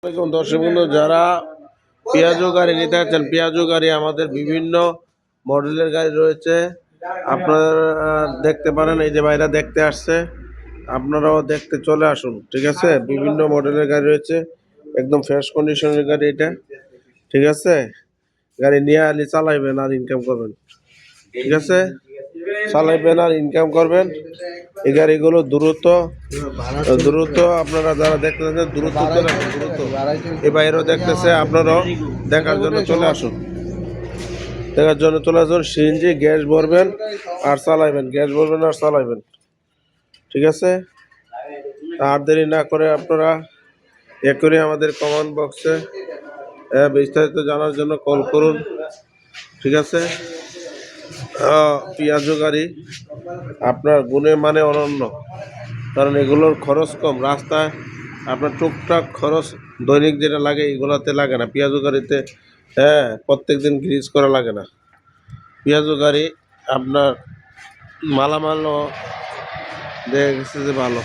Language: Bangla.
আসসালামু আলাইকুম দর্শক বন্ধু, যারা পিয়াজো গাড়ি নিতে চাচ্ছেন, পিয়াজো গাড়ি আমাদের বিভিন্ন মডেলের গাড়ি রয়েছে। আপনারা দেখতে পারেন, এই যে ভাইরা দেখতে আসছে, আপনারাও দেখতে চলে আসুন। ঠিক আছে, বিভিন্ন মডেলের গাড়ি রয়েছে, একদম ফ্রেশ কন্ডিশনের গাড়ি এটা। ঠিক আছে, গাড়ি নিয়ে আলি চালাইবেন আর ইনকাম করবেন। ঠিক আছে, চালাইবেন আর ইনকাম করবেন। এই গাড়িগুলো দ্রুত দ্রুত আপনারা যারা দেখতে চাচ্ছেন দ্রুত চলে আসুন। দ্রুত এই বাইরেও দেখতেছে, আপনারাও দেখার জন্য চলে আসুন। দেখার জন্য চলে আসুন। সিএনজি গ্যাস ভরবেন আর চালাইবেন, গ্যাস ভরবেন আর চালাইবেন। ঠিক আছে, আর দেরি না করে আপনারা এখনই আমাদের কমেন্ট বক্সে বিস্তারিত জানার জন্য কল করুন। ঠিক আছে, পিয়াজো গাড়ি আপনার গুণে মানে অনন্য, কারণ এগুলোর খরচ কম। রাস্তায় আপনার টুকটাক খরচ দৈনিক যেটা লাগে এগুলোতে লাগে না পেঁয়াজু গাড়িতে। প্রত্যেক দিন গ্রিজ করা লাগে না পেঁয়াজু গাড়ি। আপনার মালামালও দেখা গেছে যে ভালো।